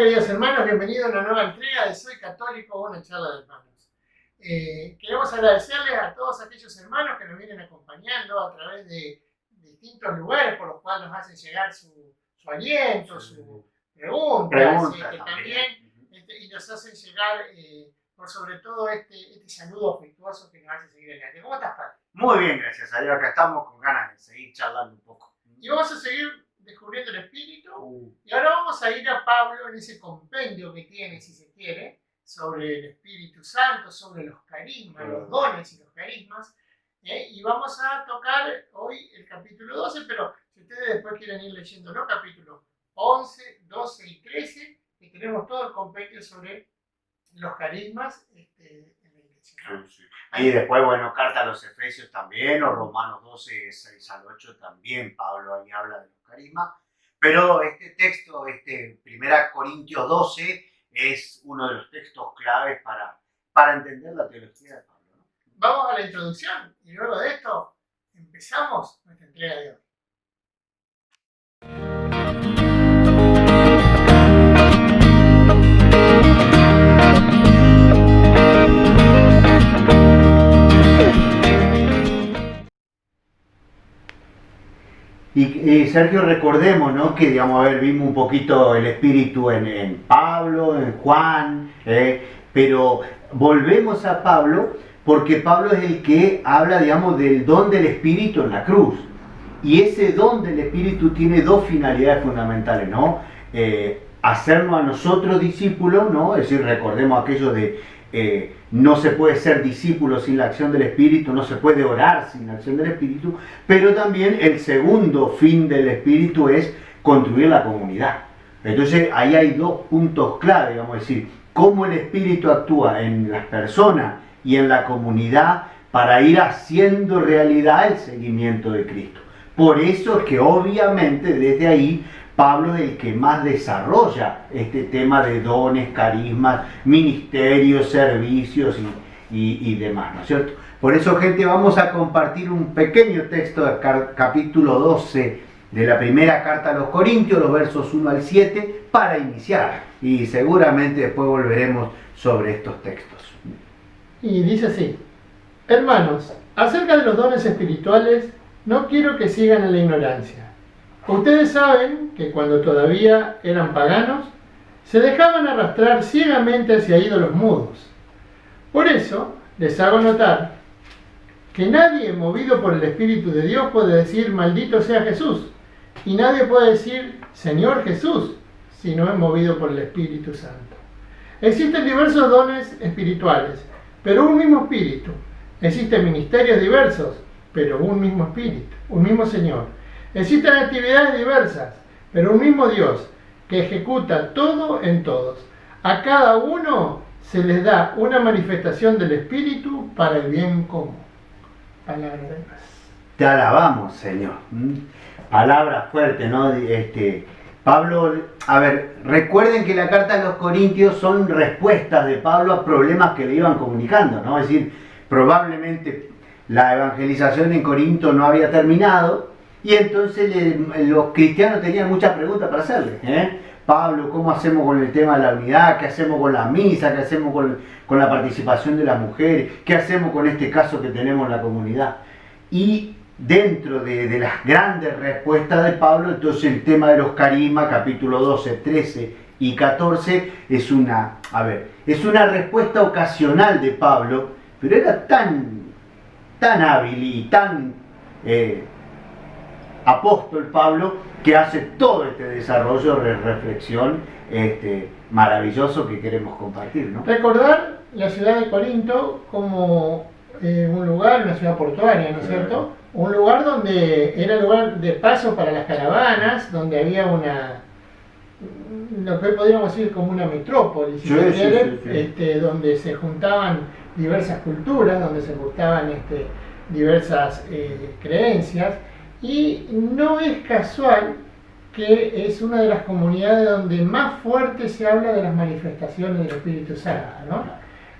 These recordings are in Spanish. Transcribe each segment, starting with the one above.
queridos hermanos, bienvenidos a una nueva entrega de Soy Católico, una charla de hermanos. Queremos agradecerles a todos aquellos hermanos que nos vienen acompañando a través de distintos lugares por los cuales nos hacen llegar su aliento, sus preguntas, que también y nos hacen llegar por sobre todo este saludo afectuoso que nos hace seguir adelante. ¿Cómo estás, Padre? Muy bien, gracias a Dios. Acá estamos con ganas de seguir charlando un poco. Y vamos a seguir descubriendo el Espíritu. Y ahora vamos a ir a Pablo en ese compendio que tiene, si se quiere, sobre el Espíritu Santo, sobre los carismas, los dones y los carismas. Y vamos a tocar hoy el capítulo 12, pero si ustedes después quieren ir leyendo los capítulos 11, 12 y 13, que tenemos todo el compendio sobre los carismas en la iglesia, ¿no? Sí. Y después, bueno, carta a los Efesios también, o Romanos 12, 6 al 8 también, Pablo ahí habla de los carismas. Pero este texto, 1 Corintios 12, es uno de los textos claves para entender la teología de Pablo, ¿no? Vamos a la introducción y luego de esto empezamos nuestra entrega de hoy. Y Sergio, recordemos, ¿no? Que digamos, vimos un poquito el espíritu en Pablo, en Juan, pero volvemos a Pablo porque Pablo es el que habla, digamos, del don del espíritu en la cruz. Y ese don del espíritu tiene dos finalidades fundamentales, ¿no? Hacernos a nosotros discípulos, ¿no? Es decir, recordemos aquello de no se puede ser discípulo sin la acción del Espíritu, no se puede orar sin la acción del Espíritu, pero también el segundo fin del Espíritu es construir la comunidad. Entonces ahí hay dos puntos clave, vamos a decir, cómo el Espíritu actúa en las personas y en la comunidad para ir haciendo realidad el seguimiento de Cristo. Por eso es que obviamente desde ahí Pablo es el que más desarrolla este tema de dones, carismas, ministerios, servicios y demás, ¿no es cierto? Por eso, gente, vamos a compartir un pequeño texto del capítulo 12 de la primera carta a los Corintios, los versos 1 al 7, para iniciar. Y seguramente después volveremos sobre estos textos. Y dice así: hermanos, acerca de los dones espirituales, no quiero que sigan en la ignorancia. Ustedes saben que cuando todavía eran paganos, se dejaban arrastrar ciegamente hacia ídolos mudos. Por eso, les hago notar que nadie movido por el Espíritu de Dios puede decir maldito sea Jesús, y nadie puede decir Señor Jesús, si no es movido por el Espíritu Santo. Existen diversos dones espirituales, pero un mismo Espíritu. Existen ministerios diversos, pero un mismo Espíritu, un mismo Señor. Existen actividades diversas, pero un mismo Dios que ejecuta todo en todos. A cada uno se les da una manifestación del Espíritu para el bien común. Palabra de Dios. Te alabamos, Señor. Palabra fuerte, ¿no? Pablo, a ver, recuerden que la carta a los Corintios son respuestas de Pablo a problemas que le iban comunicando, ¿no? Es decir, probablemente la evangelización en Corinto no había terminado. Y entonces los cristianos tenían muchas preguntas para hacerle. Pablo, ¿cómo hacemos con el tema de la unidad? ¿Qué hacemos con la misa? ¿Qué hacemos con la participación de las mujeres? ¿Qué hacemos con este caso que tenemos en la comunidad? Y dentro de las grandes respuestas de Pablo, entonces el tema de los carismas, capítulo 12, 13 y 14, es una respuesta ocasional de Pablo, pero era tan hábil y tan apóstol Pablo, que hace todo este desarrollo de reflexión maravilloso que queremos compartir, ¿no? Recordar la ciudad de Corinto como un lugar, una ciudad portuaria, ¿no es cierto? Un lugar donde era lugar de paso para las caravanas, donde había lo que podríamos decir como una metrópoli, si se quiere, donde se juntaban diversas culturas, donde se juntaban diversas creencias. Y no es casual que es una de las comunidades donde más fuerte se habla de las manifestaciones del Espíritu Santo, ¿no?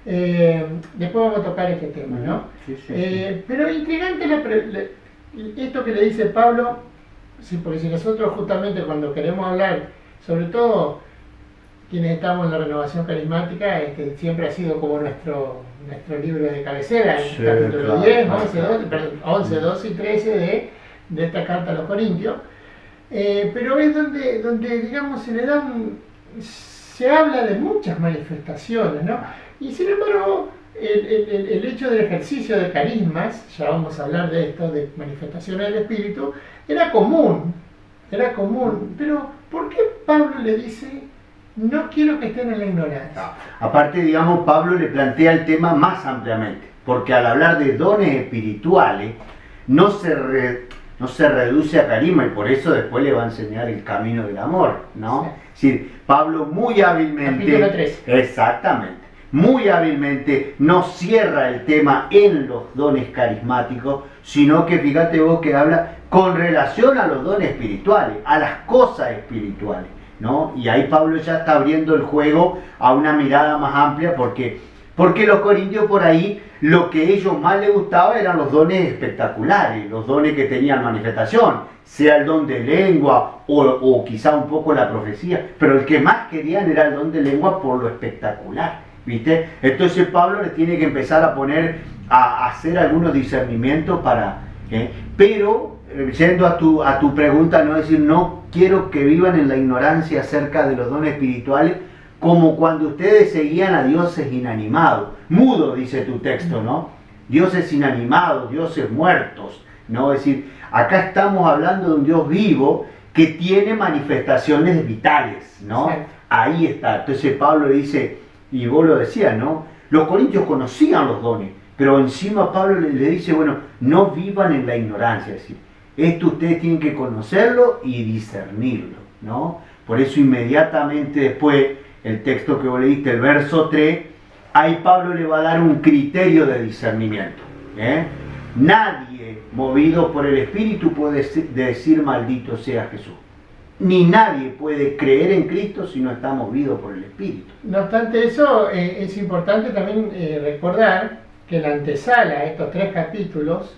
Después vamos a tocar este tema, ¿no? Pero intrigante esto que le dice Pablo, porque si nosotros justamente cuando queremos hablar, sobre todo quienes estamos en la renovación carismática, siempre ha sido como nuestro libro de cabecera, en Sí, capítulo claro, 10, claro, 11, 12, perdón, 11, 12 y 13 de esta carta a los Corintios. Pero es donde digamos, se habla de muchas manifestaciones, ¿no? Y sin embargo, el hecho del ejercicio de carismas, ya vamos a hablar de esto, de manifestaciones del Espíritu, era común. Pero ¿por qué Pablo le dice, no quiero que estén en la ignorancia? Aparte, digamos, Pablo le plantea el tema más ampliamente, porque al hablar de dones espirituales, no se reduce a carisma, y por eso después le va a enseñar el camino del amor, ¿no? Sí. Es decir, Pablo muy hábilmente, Capítulo 13. exactamente, muy hábilmente no cierra el tema en los dones carismáticos, sino que fíjate vos que habla con relación a los dones espirituales, a las cosas espirituales, ¿no? Y ahí Pablo ya está abriendo el juego a una mirada más amplia, porque los corintios por ahí, lo que a ellos más les gustaba eran los dones espectaculares, los dones que tenían manifestación, sea el don de lengua o quizá un poco la profecía, pero el que más querían era el don de lengua por lo espectacular, ¿viste? Entonces Pablo les tiene que empezar a poner, a hacer algunos discernimientos para... Pero, yendo a tu pregunta, no decir, no quiero que vivan en la ignorancia acerca de los dones espirituales, como cuando ustedes seguían a dioses inanimados, mudos, dice tu texto, ¿no? Dioses inanimados, dioses muertos, ¿no? Es decir, acá estamos hablando de un Dios vivo que tiene manifestaciones vitales, ¿no? Sí. Ahí está. Entonces Pablo le dice, y vos lo decías, ¿no? Los corintios conocían los dones, pero encima Pablo le dice, bueno, no vivan en la ignorancia, es decir, esto ustedes tienen que conocerlo y discernirlo, ¿no? Por eso inmediatamente después, el texto que vos leíste, el verso 3, ahí Pablo le va a dar un criterio de discernimiento. Nadie movido por el Espíritu puede decir maldito sea Jesús. Ni nadie puede creer en Cristo si no está movido por el Espíritu. No obstante eso, es importante también recordar que la antesala a estos 3 capítulos,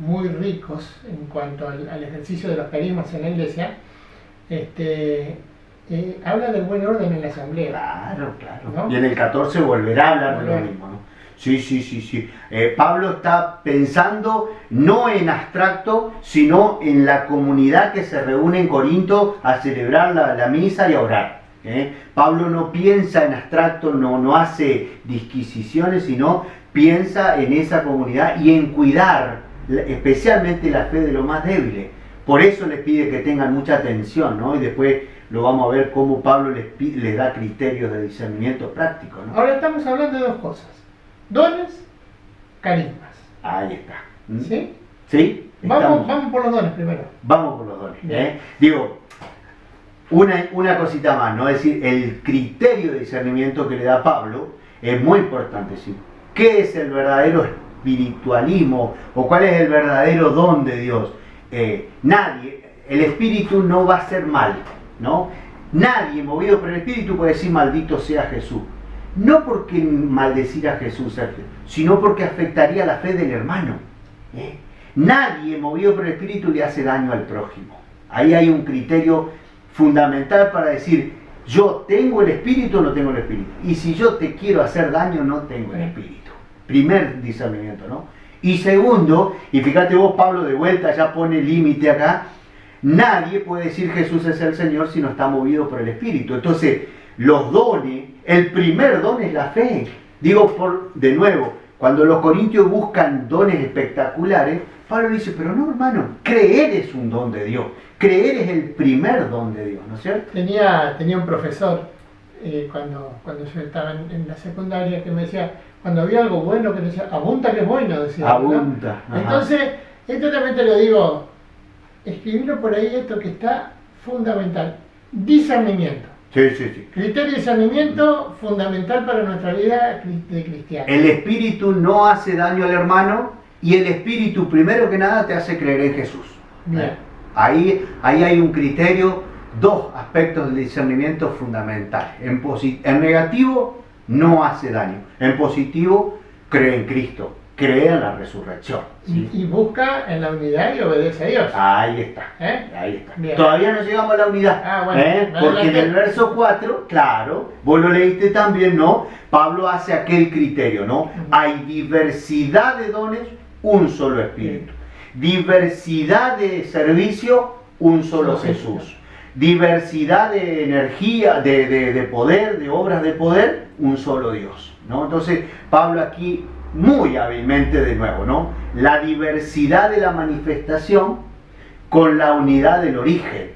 muy ricos en cuanto al ejercicio de los carismas en la iglesia, habla del buen orden en la asamblea. Claro. ¿No? Y en el 14 volverá a hablar de lo mismo, ¿no? Sí. Pablo está pensando no en abstracto, sino en la comunidad que se reúne en Corinto a celebrar la misa y a orar. Pablo no piensa en abstracto, no hace disquisiciones, sino piensa en esa comunidad y en cuidar especialmente la fe de los más débiles. Por eso les pide que tengan mucha atención, ¿no? Y después lo vamos a ver cómo Pablo les da criterios de discernimiento práctico, ¿no? Ahora estamos hablando de 2 cosas: dones, carismas. Ahí está. ¿Sí? ¿Sí? Vamos por los dones primero. Vamos por los dones. Digo, una cosita más, ¿no? Es decir, el criterio de discernimiento que le da Pablo es muy importante, ¿sí? ¿Qué es el verdadero espiritualismo o cuál es el verdadero don de Dios? Nadie, el espíritu no va a hacer mal, ¿no? Nadie movido por el espíritu puede decir maldito sea Jesús. No porque maldecir a Jesús, Sergio, sino porque afectaría la fe del hermano. Nadie movido por el espíritu le hace daño al prójimo. Ahí hay un criterio fundamental para decir, yo tengo el espíritu o no tengo el espíritu. Y si yo te quiero hacer daño, no tengo el espíritu. Primer discernimiento, ¿no? Y segundo, y fíjate vos, Pablo de vuelta ya pone límite acá, nadie puede decir Jesús es el Señor si no está movido por el Espíritu. Entonces, los dones, el primer don es la fe. Digo, de nuevo, cuando los corintios buscan dones espectaculares, Pablo dice, pero no, hermano, creer es un don de Dios. Creer es el primer don de Dios, ¿no es cierto? Tenía un profesor, cuando yo estaba en la secundaria, que me decía, cuando había algo bueno, que decía, abunta que es bueno, decía. Abunta. ¿No? Entonces, esto también te lo digo, escribirlo por ahí, esto que está fundamental, discernimiento. Sí. Criterio de discernimiento fundamental para nuestra vida de cristiano. El espíritu no hace daño al hermano y el espíritu, primero que nada, te hace creer en Jesús. Bien. Ahí hay un criterio, 2 aspectos del discernimiento fundamentales. En negativo, no hace daño. En positivo, cree en Cristo. cree en la resurrección. ¿Sí? Y busca en la unidad y obedece a Dios. Ahí está. ¿Eh? Ahí está. Bien. Todavía no llegamos a la unidad. Bueno, Porque en el verso 4, claro, vos lo leíste también, ¿no? Pablo hace aquel criterio, ¿no? Hay diversidad de dones, un solo Espíritu. Diversidad de servicio, un solo Jesús. Diversidad de energía, de poder, de obras de poder, un solo Dios, ¿no? Entonces, Pablo aquí muy hábilmente de nuevo, ¿no? La diversidad de la manifestación con la unidad del origen,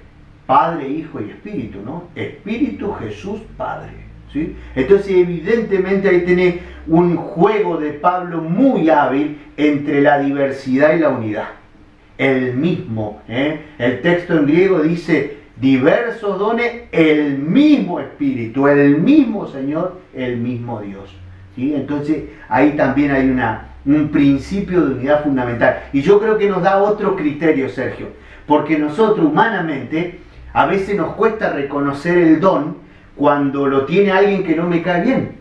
Padre, Hijo y Espíritu, ¿no? Espíritu, Jesús, Padre, ¿sí? Entonces, evidentemente ahí tenés un juego de Pablo muy hábil entre la diversidad y la unidad. El mismo, el texto en griego dice diversos dones, el mismo Espíritu, el mismo Señor, el mismo Dios. ¿Sí? Entonces ahí también hay un principio de unidad fundamental. Y yo creo que nos da otro criterio, Sergio, porque nosotros humanamente a veces nos cuesta reconocer el don cuando lo tiene alguien que no me cae bien.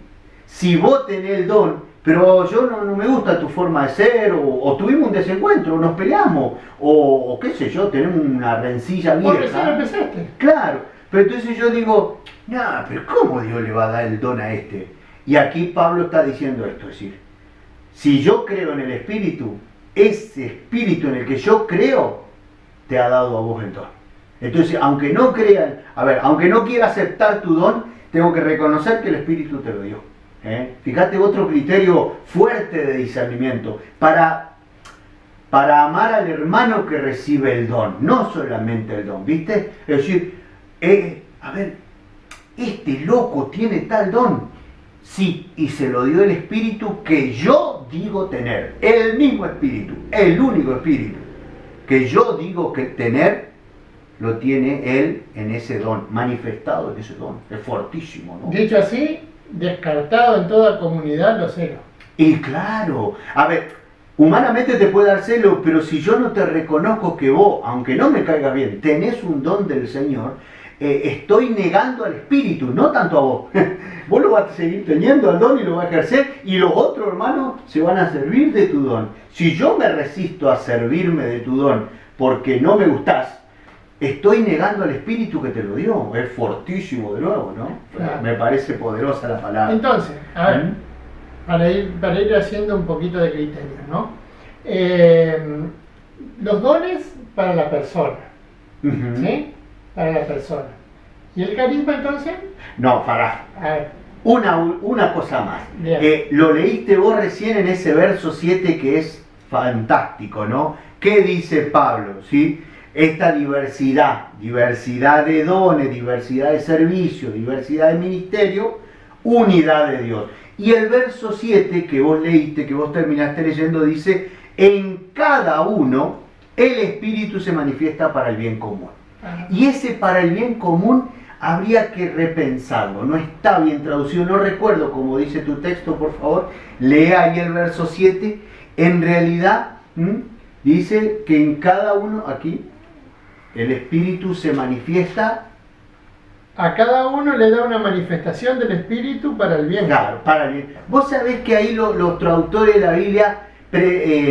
Si vos tenés el don, pero yo no me gusta tu forma de ser, o tuvimos un desencuentro, o nos peleamos, o qué sé yo, tenemos una rencilla vieja. Porque recién empezaste. Claro, pero entonces yo digo, no, pero ¿cómo Dios le va a dar el don a este? Y aquí Pablo está diciendo esto, es decir, si yo creo en el Espíritu, ese Espíritu en el que yo creo, te ha dado a vos el don. Entonces, aunque no crean, aunque no quiera aceptar tu don, tengo que reconocer que el Espíritu te lo dio. Fíjate otro criterio fuerte de discernimiento, para amar al hermano que recibe el don, no solamente el don, ¿viste? Es decir, este loco tiene tal don. Sí, y se lo dio el Espíritu que yo digo tener. El mismo Espíritu, el único Espíritu que yo digo que tener, lo tiene Él en ese don, manifestado en ese don. Es fortísimo, ¿no? Dicho así, descartado en toda comunidad los celos. Y claro, humanamente te puede dar celo, pero si yo no te reconozco que vos, aunque no me caiga bien, tenés un don del Señor, estoy negando al Espíritu, no tanto a vos. Vos lo vas a seguir teniendo al don y lo vas a ejercer, y los otros hermanos se van a servir de tu don. Si yo me resisto a servirme de tu don porque no me gustás, estoy negando al Espíritu que te lo dio. Es fortísimo de nuevo, ¿no? Claro. Me parece poderosa la palabra. Entonces, a ver, para ir haciendo un poquito de criterio, ¿no? Los dones para la persona, ¿sí? Para la persona. ¿Y el carisma entonces? No, pará. A ver. Una cosa más. Lo leíste vos recién en ese verso 7 que es fantástico, ¿no? ¿Qué dice Pablo? ¿Sí? Esta diversidad de dones, diversidad de servicio, diversidad de ministerio, unidad de Dios. Y el verso 7 que vos leíste, que vos terminaste leyendo, dice, en cada uno el Espíritu se manifiesta para el bien común. Y ese para el bien común habría que repensarlo, no está bien traducido, no recuerdo cómo dice tu texto, por favor, lea ahí el verso 7, en realidad dice que en cada uno, aquí, el Espíritu se manifiesta. A cada uno le da una manifestación del Espíritu para el bien. Claro, para el bien. Vos sabés que ahí los traductores de la Biblia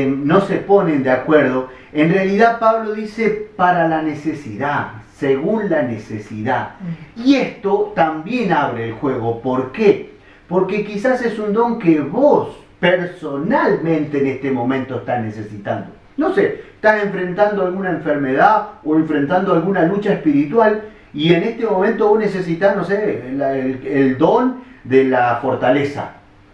no se ponen de acuerdo. En realidad Pablo dice para la necesidad, según la necesidad. Y esto también abre el juego. ¿Por qué? Porque quizás es un don que vos personalmente en este momento estás necesitando. No sé, estás enfrentando alguna enfermedad o enfrentando alguna lucha espiritual y en este momento vos necesitas, no sé, el don de la fortaleza.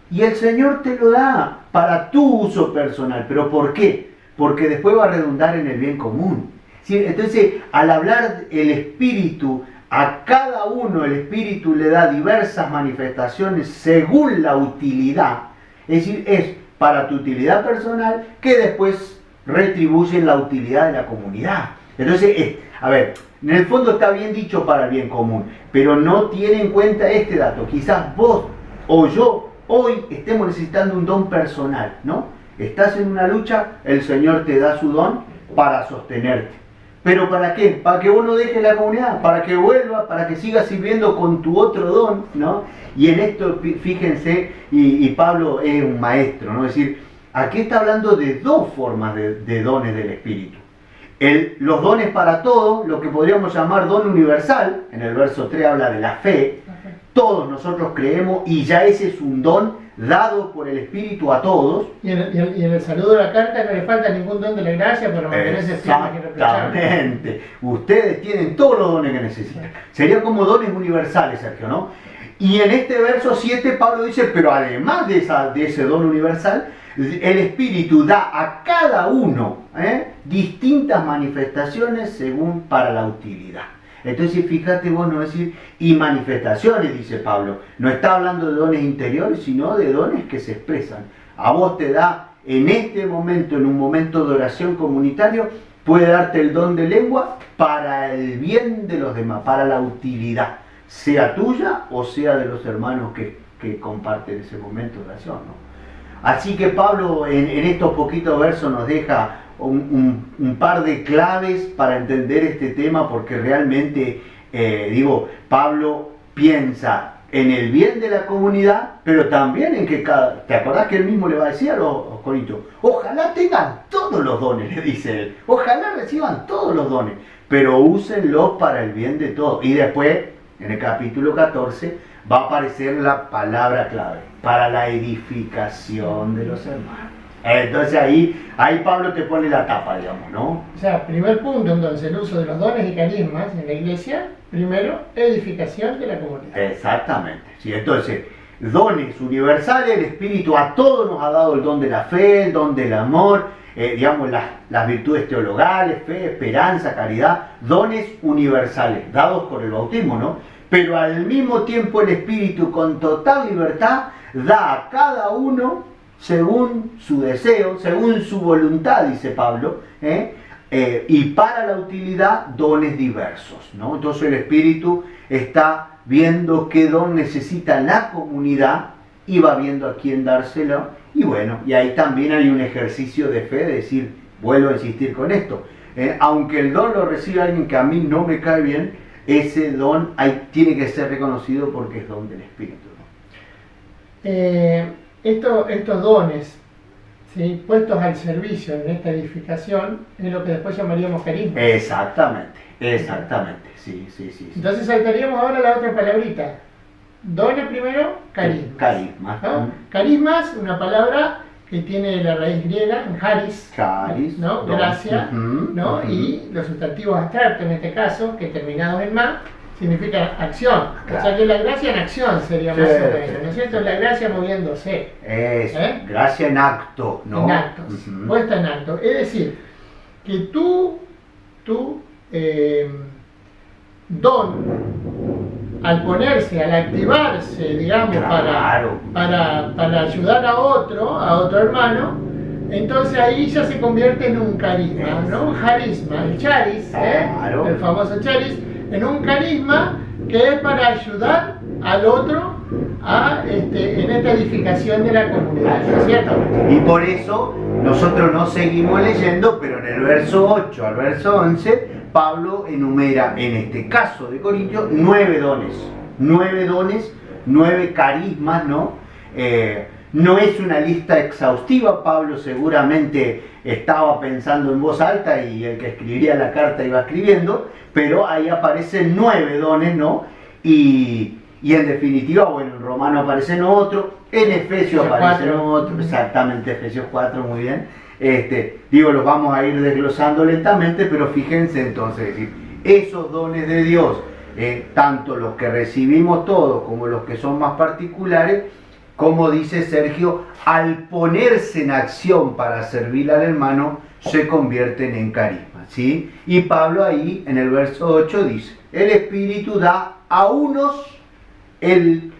Y el Señor te lo da para tu uso personal. ¿Pero por qué? Porque después va a redundar en el bien común. ¿Sí? Entonces, al hablar el Espíritu, a cada uno el Espíritu le da diversas manifestaciones según la utilidad. Es decir, es para tu utilidad personal que después retribuyen la utilidad de la comunidad. Entonces, en el fondo está bien dicho para el bien común, pero no tiene en cuenta este dato. Quizás vos o yo hoy estemos necesitando un don personal, ¿no? Estás en una lucha, el Señor te da su don para sostenerte. ¿Pero para qué? Para que vos no dejes la comunidad, para que vuelva, para que sigas sirviendo con tu otro don, ¿no? Y en esto, fíjense, y Pablo es un maestro, ¿no? Es decir, aquí está hablando de dos formas de dones del Espíritu. Los dones para todos, lo que podríamos llamar don universal, en el verso 3 habla de la fe, todos nosotros creemos y ya ese es un don dado por el Espíritu a todos. Y en el saludo de la carta no le falta ningún don de la gracia para mantenerse firme y irreprochable. Exactamente. Ustedes tienen todos los dones que necesitan. Sería como dones universales, Sergio, ¿no? Y en este verso 7 Pablo dice, pero además de ese don universal, el Espíritu da a cada uno distintas manifestaciones según para la utilidad. Entonces fíjate vos, no decir, y manifestaciones, dice Pablo, no está hablando de dones interiores, sino de dones que se expresan. A vos te da en este momento, en un momento de oración comunitario, puede darte el don de lengua para el bien de los demás, para la utilidad, sea tuya o sea de los hermanos que comparten ese momento de oración, ¿no? Así que Pablo en estos poquitos versos nos deja un par de claves para entender este tema, porque realmente, Pablo piensa en el bien de la comunidad, pero también en que ¿te acordás que él mismo le va a decir a los corintios? Ojalá tengan todos los dones, le dice él, ojalá reciban todos los dones, pero úsenlos para el bien de todos. Y después, en el capítulo 14, va a aparecer la palabra clave, para la edificación de los hermanos. Entonces ahí Pablo te pone la tapa, digamos, ¿no? O sea, primer punto entonces, el uso de los dones y carismas en la iglesia. Primero, edificación de la comunidad. Exactamente, sí. Entonces, dones universales, el Espíritu a todos nos ha dado el don de la fe, el don del amor, las virtudes teologales, fe, esperanza, caridad, dones universales, dados por el bautismo, ¿no? Pero al mismo tiempo el Espíritu con total libertad da a cada uno según su deseo, según su voluntad, dice Pablo, y para la utilidad dones diversos, ¿no? Entonces el Espíritu está viendo qué don necesita la comunidad y va viendo a quién dárselo, y bueno, y ahí también hay un ejercicio de fe, de decir, vuelvo a insistir con esto, aunque el don lo reciba alguien que a mí no me cae bien, ese don tiene que ser reconocido porque es don del Espíritu, ¿no? Estos dones, ¿sí?, puestos al servicio en esta edificación, es lo que después llamaríamos carisma. Exactamente, sí. Entonces saltaríamos ahora a la otra palabrita. Dones primero, carismas. Carisma. ¿No? Carismas, una palabra que tiene la raíz griega, en charis, ¿no? Gracia, ¿no? Y los sustantivos abstractos en este caso, que terminados en ma, significa acción. Claro. O sea que la gracia en acción sería más o menos, ¿no es cierto? La gracia moviéndose. Gracia en acto, ¿no? En actos, puesta en acto. Es decir, que tu don, al ponerse, al activarse, digamos, claro, para ayudar a otro hermano, entonces ahí ya se convierte en un carisma, ¿no? Un charisma, el charis, el famoso charis, en un carisma que es para ayudar al otro en esta edificación de la comunidad, ¿no es cierto? Y por eso nosotros no seguimos leyendo, pero en el verso 8 al verso 11, Pablo enumera, en este caso de Corintios, 9 dones, 9 carismas, ¿no? No es una lista exhaustiva, Pablo seguramente estaba pensando en voz alta y el que escribiría la carta iba escribiendo, pero ahí aparecen 9 dones, ¿no? Y en definitiva, bueno, en Romano aparecen otros, en Efesios aparecen otros, exactamente, Efesios 4, muy bien. Los vamos a ir desglosando lentamente, pero fíjense entonces, esos dones de Dios, tanto los que recibimos todos como los que son más particulares, como dice Sergio, al ponerse en acción para servir al hermano, se convierten en carisma, ¿sí? Y Pablo ahí en el verso 8 dice, el Espíritu da a unos el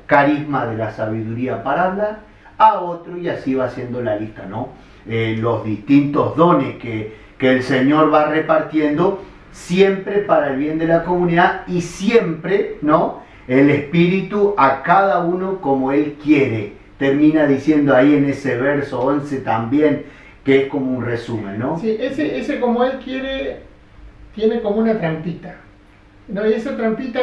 carisma de la sabiduría para hablar, a otro, y así va haciendo la lista, ¿no? Los distintos dones que el Señor va repartiendo, siempre para el bien de la comunidad y siempre, ¿no? El Espíritu a cada uno como Él quiere. Termina diciendo ahí en ese verso 11 también, que es como un resumen, ¿no? Sí, ese como Él quiere, tiene como una trampita, ¿no? Y esa trampita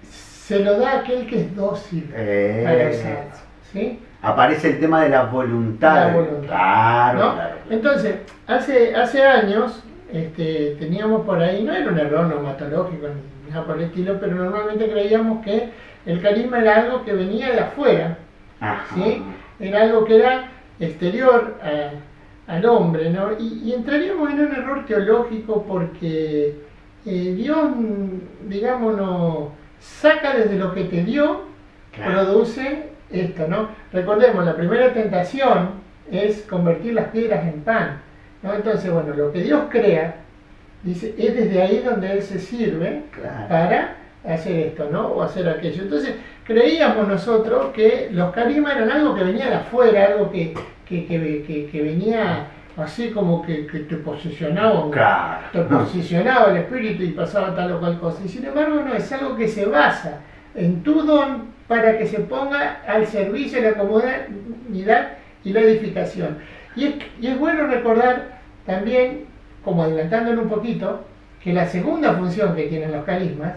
se lo da a aquel que es dócil para usar, ¿sí? aparece el tema de la voluntad. La voluntad, Claro, ¿no? claro. Entonces, hace años teníamos por ahí, no era un error neumatológico ni nada por el estilo, pero normalmente creíamos que el carisma era algo que venía de afuera, Ajá. ¿sí? Era algo que era exterior al hombre, ¿no? Y entraríamos en un error teológico porque Dios, digamos, no saca desde lo que te dio, Claro. produce esto, ¿no? Recordemos, la primera tentación es convertir las piedras en pan, ¿no? Entonces, bueno, lo que Dios crea, dice, es desde ahí donde Él se sirve Claro. para hacer esto, ¿no? O hacer aquello. Entonces, creíamos nosotros que los carismas eran algo que venía de afuera, algo que venía así como que te posicionaba, Claro. te posicionaba el espíritu y pasaba tal o cual cosa. Y sin embargo, no, es algo que se basa en tu don para que se ponga al servicio de la comunidad y la edificación. Y es bueno recordar también, como adelantándolo un poquito, que la segunda función que tienen los carismas,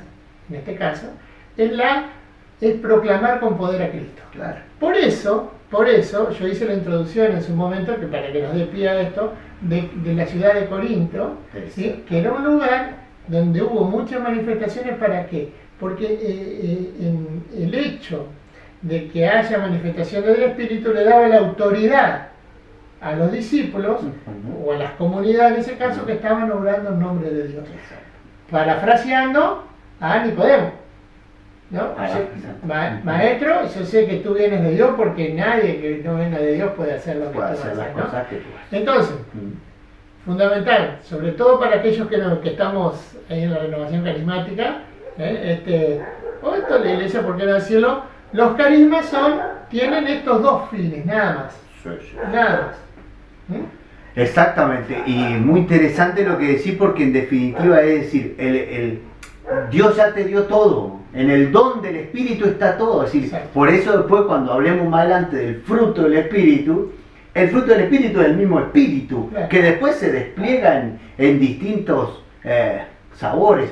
en este caso, es proclamar con poder a Cristo. Claro. Por eso, yo hice la introducción en su momento, que para que nos dé pie a esto, de la ciudad de Corinto, ¿sí? Que era un lugar donde hubo muchas manifestaciones. ¿Para qué? Porque el hecho de que haya manifestaciones del Espíritu le daba la autoridad a los discípulos, o a las comunidades en ese caso, que estaban obrando en nombre de Dios. Parafraseando a Nicodemo, ¿no? Maestro, yo sé que tú vienes de Dios, porque nadie que no venga de Dios puede hacer lo que tú haces, ¿no? Entonces, fundamental, sobre todo para aquellos que estamos ahí en la renovación carismática, o esto la iglesia, ¿por qué no decirlo? Los carismas tienen estos dos fines, nada más. Nada más. Exactamente, y muy interesante lo que decís, porque en definitiva es decir, Dios ya te dio todo, en el don del Espíritu está todo. Es decir, por eso después, cuando hablemos más adelante del fruto del Espíritu, el fruto del Espíritu es el mismo Espíritu, claro, que después se despliega en distintos sabores.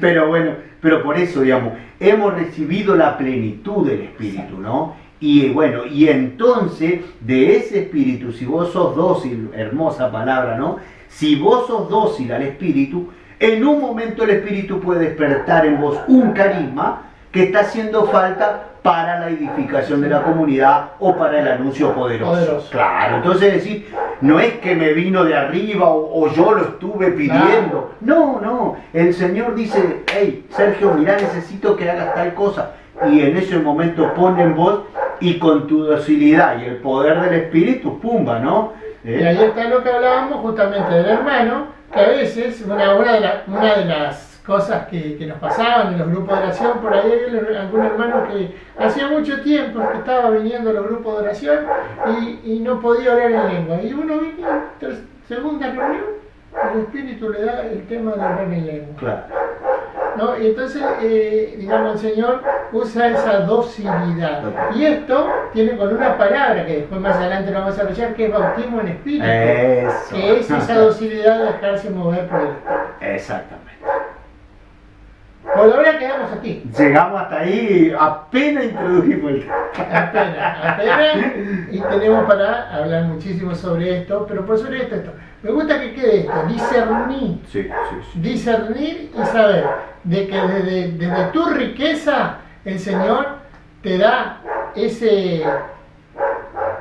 Pero bueno, pero por eso, digamos, hemos recibido la plenitud del Espíritu, ¿no? Y bueno, y entonces de ese Espíritu, si vos sos dócil, hermosa palabra, ¿no? Si vos sos dócil al Espíritu, en un momento el Espíritu puede despertar en vos un carisma que está haciendo falta para la edificación de la comunidad o para el anuncio poderoso. Claro, entonces decir, no es que me vino de arriba o yo lo estuve pidiendo. No, el Señor dice, hey, Sergio, mirá, necesito que hagas tal cosa. Y en ese momento pone en vos, y con tu docilidad y el poder del Espíritu, pumba, ¿no? Y ahí está lo que hablábamos justamente del hermano, que a veces una de las cosas que nos pasaban en los grupos de oración, por ahí hay algún hermano que hacía mucho tiempo que estaba viniendo a los grupos de oración y no podía orar en lengua. Y uno venía, segunda reunión, el Espíritu le da el tema de orar en lengua. Claro. ¿No? Y entonces, digamos, el Señor usa esa docilidad. Y esto tiene con una palabra que después más adelante lo vamos a desarrollar, que es bautismo en espíritu. Eso. Que es esa docilidad de dejarse mover por el Espíritu. Exactamente. Por ahora quedamos aquí. Llegamos hasta ahí, apenas introdujimos el tema. Apenas. Y tenemos para hablar muchísimo sobre esto, pero por sobre esto. Me gusta que quede esto, discernir. Sí. Discernir y saber de que desde tu riqueza el Señor te da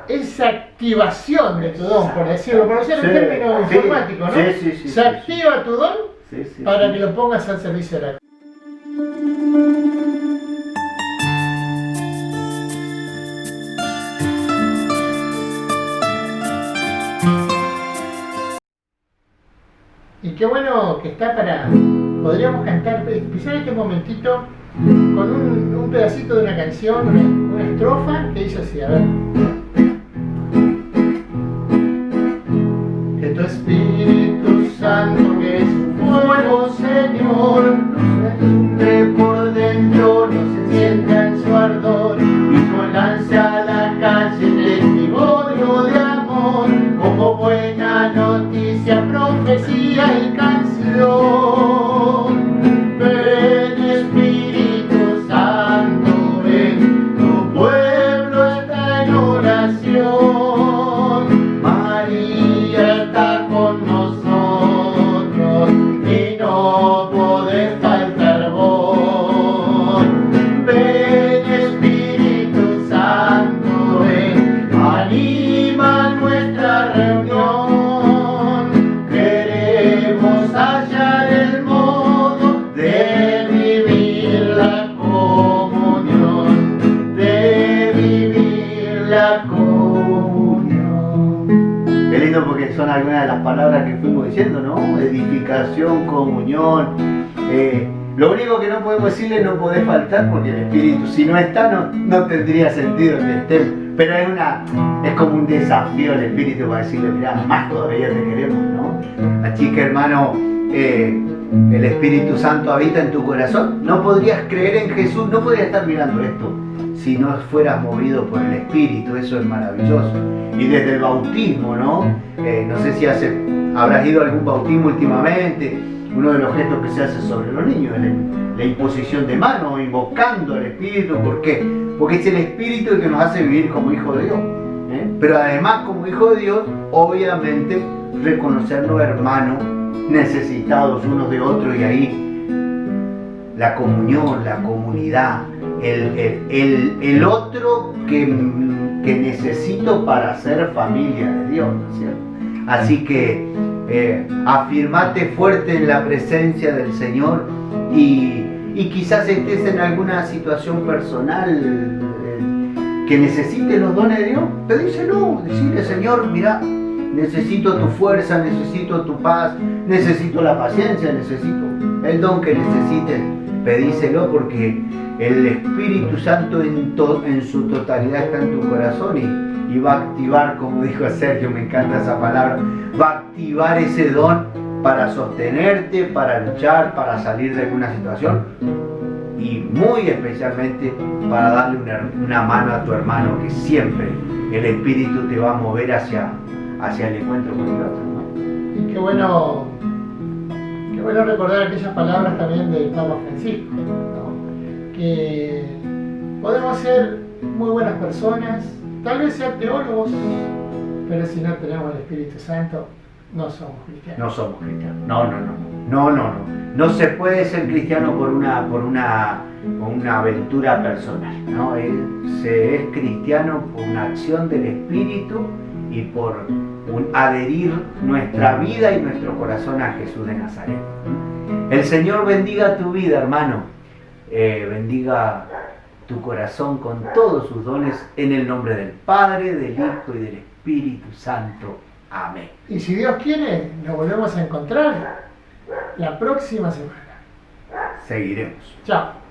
esa activación de tu don, por decirlo en términos informáticos, ¿no? Se activa tu don para que lo pongas al servicio de la. Y qué bueno que está podríamos cantar, empezar este momentito con un pedacito de una canción, una estrofa que dice así, a ver. Que tu Espíritu Santo, que es fuego, Señor, nos alumbre por dentro, nos encienda en su ardor y nos lance a la calle testimonio de amor, como buena noticia, profecía y canción. Ven, Espíritu Santo, ven, tu pueblo está la comunión. Es lindo porque son algunas de las palabras que fuimos diciendo, ¿no? Edificación, comunión. Lo único que no podemos decirle no podés faltar porque el Espíritu, si no está, no tendría sentido que estemos. Pero es como un desafío al Espíritu para decirle, mirá, más todavía te queremos, ¿no? Así que, hermano, el Espíritu Santo habita en tu corazón. No podrías creer en Jesús, no podrías estar mirando esto si no fueras movido por el Espíritu. Eso es maravilloso. Y desde el bautismo, ¿no? No sé si habrás ido a algún bautismo últimamente. Uno de los gestos que se hace sobre los niños es la imposición de manos, invocando al Espíritu. ¿Por qué? Porque es el Espíritu el que nos hace vivir como hijos de Dios. Pero además, como hijos de Dios, obviamente, reconocernos hermanos necesitados unos de otros, y ahí la comunión, la comunidad, el otro que necesito para ser familia de Dios, ¿no es cierto? Así que afirmate fuerte en la presencia del Señor, y quizás estés en alguna situación personal que necesite los dones de Dios. Pedíselo, decirle: Señor, mira, necesito tu fuerza, necesito tu paz, necesito la paciencia, necesito el don que necesites. Pedíselo, porque el Espíritu Santo en su totalidad está en tu corazón, y va a activar, como dijo Sergio, me encanta esa palabra, va a activar ese don para sostenerte, para luchar, para salir de alguna situación, y muy especialmente para darle una mano a tu hermano, que siempre el Espíritu te va a mover hacia el encuentro con el otro, ¿no? Y qué bueno recordar aquellas palabras también del Papa Francisco, ¿no? Que podemos ser muy buenas personas, tal vez ser teólogos, pero si no tenemos el Espíritu Santo, no somos cristianos. No somos cristianos. No. No se puede ser cristiano por una aventura personal, ¿no? Se es cristiano por una acción del Espíritu y por adherir nuestra vida y nuestro corazón a Jesús de Nazaret. El Señor bendiga tu vida, hermano. Bendiga tu corazón con todos sus dones, en el nombre del Padre, del Hijo y del Espíritu Santo. Amén. Y si Dios quiere, nos volvemos a encontrar la próxima semana. Seguiremos. Chao.